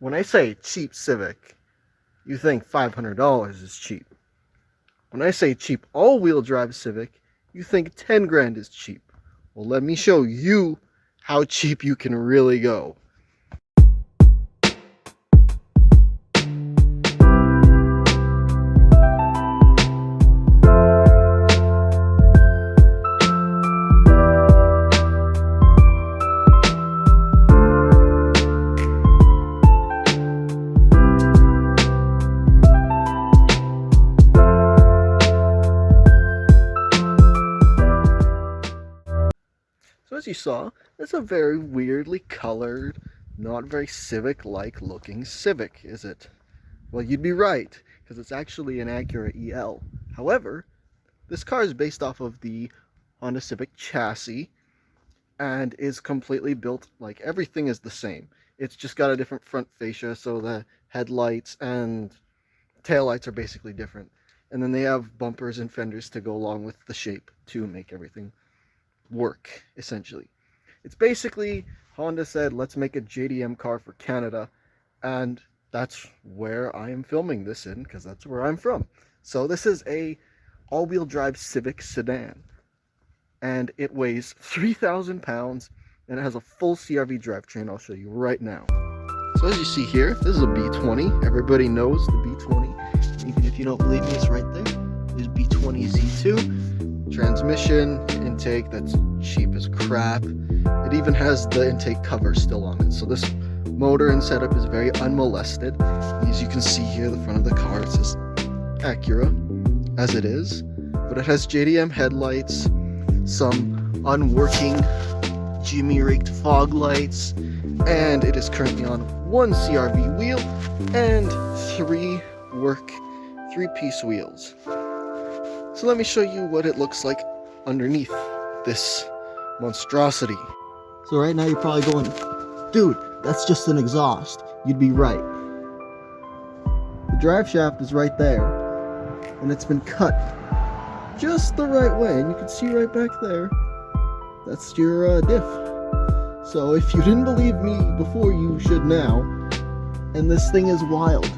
When I say cheap Civic, you think $500 is cheap. When I say cheap all-wheel drive Civic, you think 10 grand is cheap. Well, let me show you how cheap you can really go. So as you saw, it's a very weirdly colored, not very Civic-like looking Civic, is it? Well, you'd be right, because it's actually an Acura EL. However, this car is based off of the Honda Civic chassis and is completely built like everything is the same. It's just got a different front fascia, so the headlights and taillights are basically different. And then they have bumpers and fenders to go along with the shape to make everything work, essentially. It's basically, Honda said, let's make a JDM car for Canada, and that's where I am filming this in, because that's where I'm from. So this is a all-wheel drive Civic sedan, and it weighs 3,000 pounds, and it has a full CRV drivetrain. I'll show you right now. So as you see here, this is a B20. Everybody knows the B20. Even if you don't believe me, it's right there. There's B20 Z2. Transmission, intake that's cheap as crap. It even has the intake cover still on it. So this motor and setup is very unmolested. And as you can see here, the front of the car, it says Acura, as it is. But it has JDM headlights, some unworking Jimmy rigged fog lights, and it is currently on one CRV wheel and three three-piece wheels. So let me show you what it looks like underneath this monstrosity. So right now you're probably going, dude, that's just an exhaust. You'd be right. The drive shaft is right there, and it's been cut just the right way, and you can see right back there, that's your diff. So if you didn't believe me before, you should now. And this thing is wild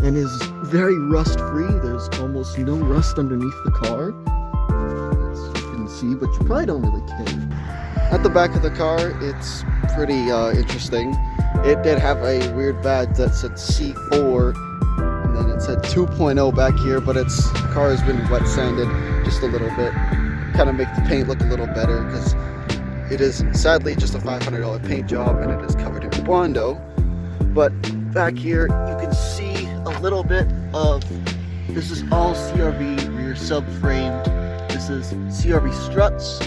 and is very rust free. There's almost no rust underneath the car, as you can see, but you probably don't really care. At the back of the car, it's pretty interesting. It did have a weird badge that said C4, and then it said 2.0 back here, but the car has been wet sanded just a little bit, kind of make the paint look a little better, because it is sadly just a $500 paint job and it is covered in Bondo. But back here you can see a little bit of, this is all CRV rear subframe, this is CRV struts,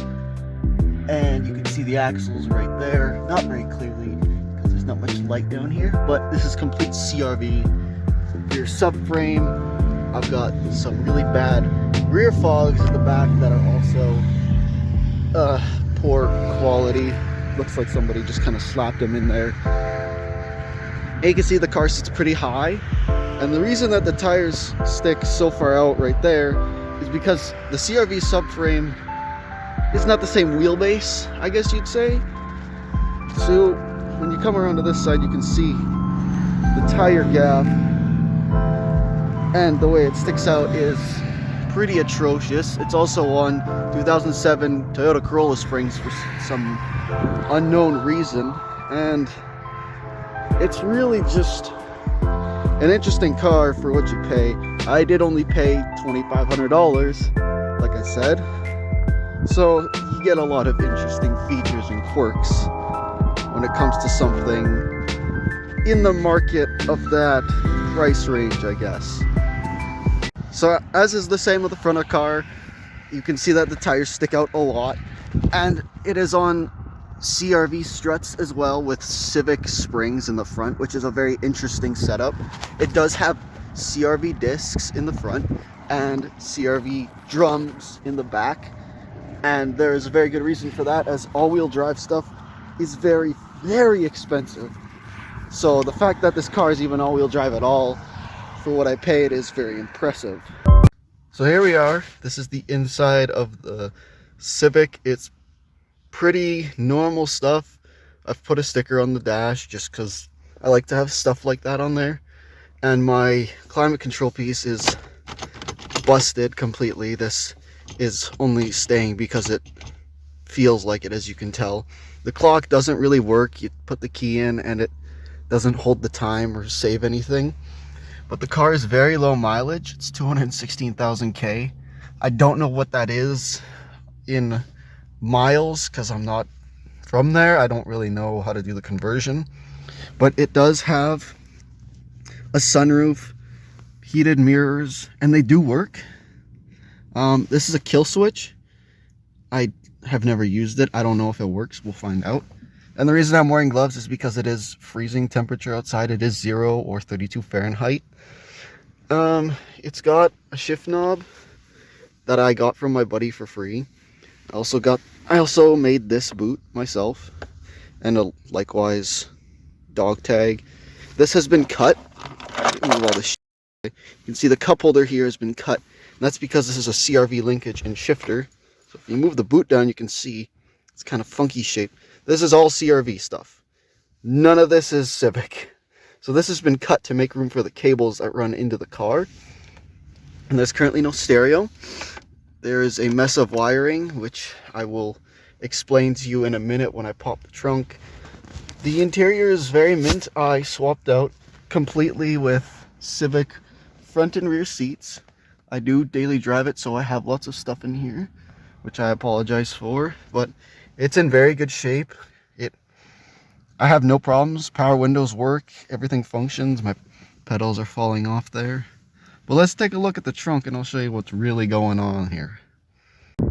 and you can see the axles right there, not very clearly because there's not much light down here, but this is complete CRV rear subframe. I've got some really bad rear fogs at the back that are also poor quality. Looks like somebody just kind of slapped them in there. And you can see the car sits pretty high, and the reason that the tires stick so far out right there is because the CRV subframe is not the same wheelbase, I guess you'd say. So when you come around to this side, you can see the tire gap, and the way it sticks out is pretty atrocious. It's also on 2007 Toyota Corolla springs for some unknown reason, and it's really just an interesting car for what you pay. I did only pay $2,500, like I said, so you get a lot of interesting features and quirks when it comes to something in the market of that price range, I guess. So as is the same with the front of the car, you can see that the tires stick out a lot, and it is on CRV struts as well with Civic springs in the front, which is a very interesting setup. It does have CRV discs in the front and CRV drums in the back, and there is a very good reason for that, as all-wheel drive stuff is very, very expensive. So the fact that this car is even all-wheel drive at all for what I paid is very impressive. So here we are. This is the inside of the Civic. It's pretty normal stuff. I've put a sticker on the dash just because I like to have stuff like that on there. And my climate control piece is busted completely. This is only staying because it feels like it, as you can tell. The clock doesn't really work. You put the key in and it doesn't hold the time or save anything. But the car is very low mileage. It's 216,000 K. I don't know what that is in miles because I'm not from there. I don't really know how to do the conversion. But it does have a sunroof, heated mirrors, and they do work. This is a kill switch. I have never used it. I don't know if it works. We'll find out. And the reason I'm wearing gloves is because it is freezing temperature outside. It is 0 or 32 Fahrenheit. It's got a shift knob that I got from my buddy for free. I also made this boot myself, and a likewise dog tag. This has been cut. Move all this shit. You can see the cup holder here has been cut, and that's because this is a CRV linkage and shifter. So if you move the boot down, you can see it's kind of funky shape. This is all CRV stuff. None of this is Civic. So this has been cut to make room for the cables that run into the car. And there's currently no stereo. There is a mess of wiring, which I will explain to you in a minute when I pop the trunk. The interior is very mint. I swapped out completely with Civic front and rear seats. I do daily drive it, so I have lots of stuff in here, which I apologize for, but it's in very good shape. I have no problems. Power windows work. Everything functions. My pedals are falling off there. But let's take a look at the trunk and I'll show you what's really going on here.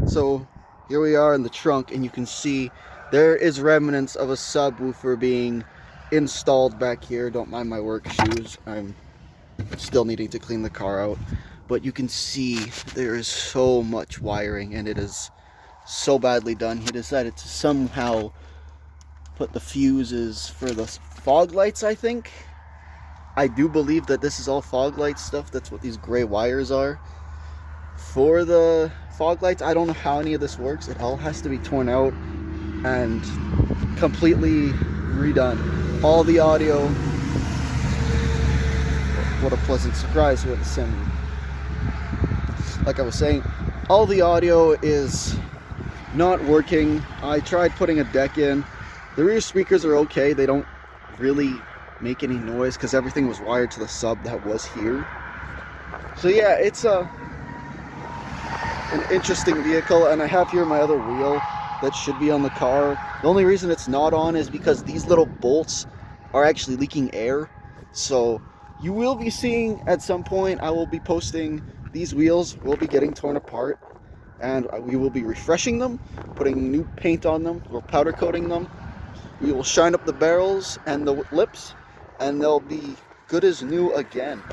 So here we are in the trunk, and you can see there is remnants of a subwoofer being installed back here. Don't mind my work shoes. I'm still needing to clean the car out. But you can see there is so much wiring, and it is so badly done. He decided to somehow put the fuses for the fog lights, I think. I do believe that this is all fog light stuff. That's what these gray wires are. For the fog lights, I don't know how any of this works. It all has to be torn out and completely redone. All the audio. What a pleasant surprise with the semi. Like I was saying, all the audio is not working. I tried putting a deck in. The rear speakers are okay. They don't really make any noise because everything was wired to the sub that was here. So yeah, it's an interesting vehicle, and I have here my other wheel that should be on the car. The only reason it's not on is because these little bolts are actually leaking air. So you will be seeing at some point, I will be posting these wheels will be getting torn apart, and we will be refreshing them, putting new paint on them, or powder coating them. We will shine up the barrels and the lips, and they'll be good as new again.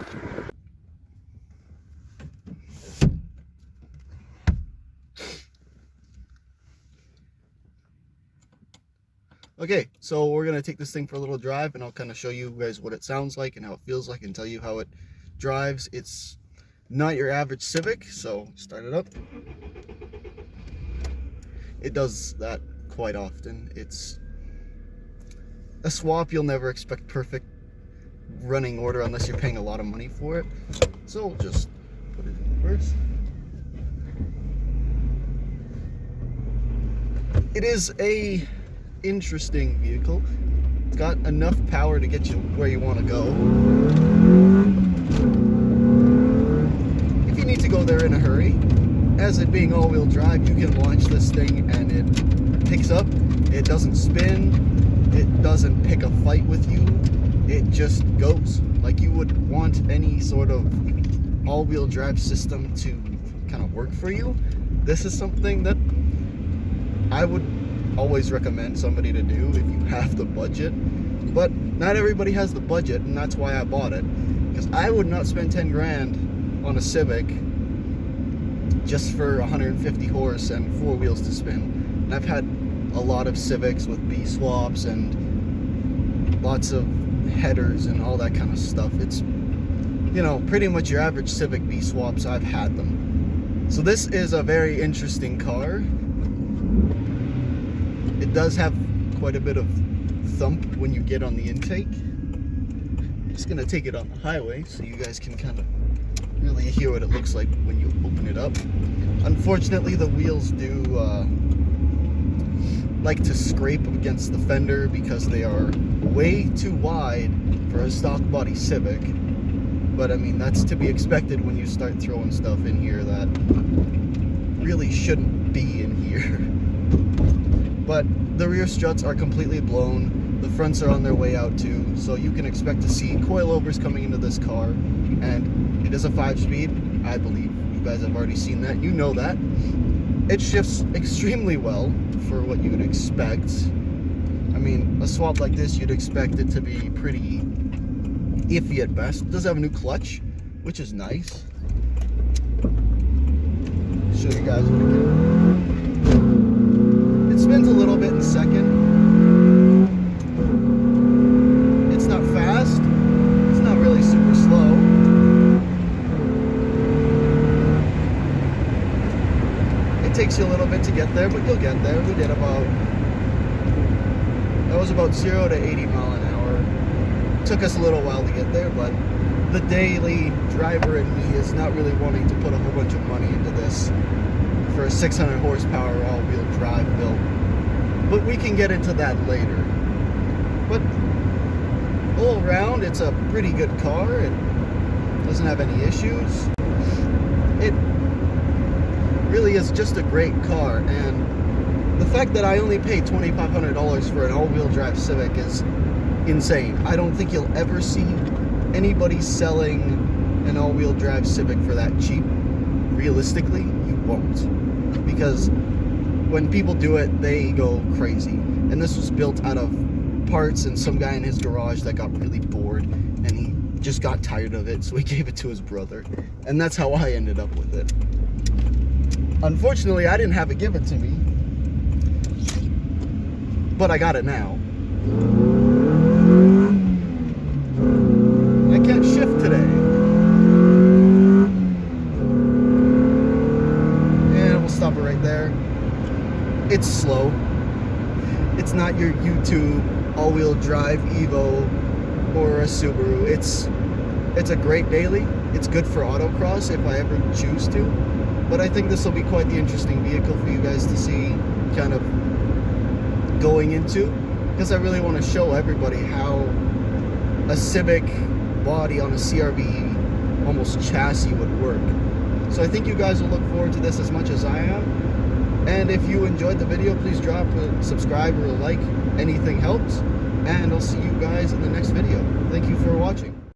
Okay, so we're going to take this thing for a little drive, and I'll kind of show you guys what it sounds like and how it feels like, and tell you how it drives. It's not your average Civic, so start it up. It does that quite often. It's a swap. You'll never expect perfect running order unless you're paying a lot of money for it. So we'll just put it in first. It is a interesting vehicle. It's got enough power to get you where you want to go. If you need to go there in a hurry, as it being all-wheel drive, you can launch this thing and it picks up. It doesn't spin. It doesn't pick a fight with you. It just goes. Like you would want any sort of all-wheel drive system to kind of work for you. This is something that I would always recommend somebody to do if you have the budget. But not everybody has the budget, and that's why I bought it. Because I would not spend 10 grand on a Civic just for 150 horse and 4 wheels to spin. And I've had a lot of Civics with B swaps and lots of headers and all that kind of stuff. It's, you know, pretty much your average Civic B swaps. I've had them. So this is a very interesting car. It does have quite a bit of thump when you get on the intake. I'm just gonna take it on the highway so you guys can kind of really hear what it looks like when you open it up. Unfortunately, the wheels do like to scrape against the fender because they are way too wide for a stock body Civic. But I mean, that's to be expected when you start throwing stuff in here that really shouldn't be in here. But the rear struts are completely blown. The fronts are on their way out too, so you can expect to see coilovers coming into this car. And it is a 5-speed, I believe. You guys have already seen that. You know that. It shifts extremely well for what you would expect. I mean, a swap like this, you'd expect it to be pretty iffy at best. It does have a new clutch, which is nice. Show you guys what it can. It spins a little bit in second. It's not fast. It's not really super slow. It takes you a little bit to get there, but you'll get there. We did that was about 0 to 80 mile an hour. Took us a little while to get there, but the daily driver in me is not really wanting to put a whole bunch of money into this for a 600 horsepower all-wheel drive build. But we can get into that later. But all around, it's a pretty good car. It doesn't have any issues. It really is just a great car, and the fact that I only paid $2,500 for an all-wheel drive Civic is insane. I don't think you'll ever see anybody selling an all-wheel drive Civic for that cheap. Realistically, you won't. Because when people do it, they go crazy. And this was built out of parts and some guy in his garage that got really bored and he just got tired of it, so he gave it to his brother. And that's how I ended up with it. Unfortunately, I didn't have it given to me, but I got it now. I can't shift today. And we'll stop it right there. It's slow. It's not your YouTube all-wheel drive Evo or a Subaru. It's a great daily. It's good for autocross if I ever choose to. But I think this will be quite the interesting vehicle for you guys to see kind of going into, because I really want to show everybody how a Civic body on a CRV almost chassis would work. So I think you guys will look forward to this as much as I am. And if you enjoyed the video, please drop a subscribe or a like. Anything helps. And I'll see you guys in the next video. Thank you for watching.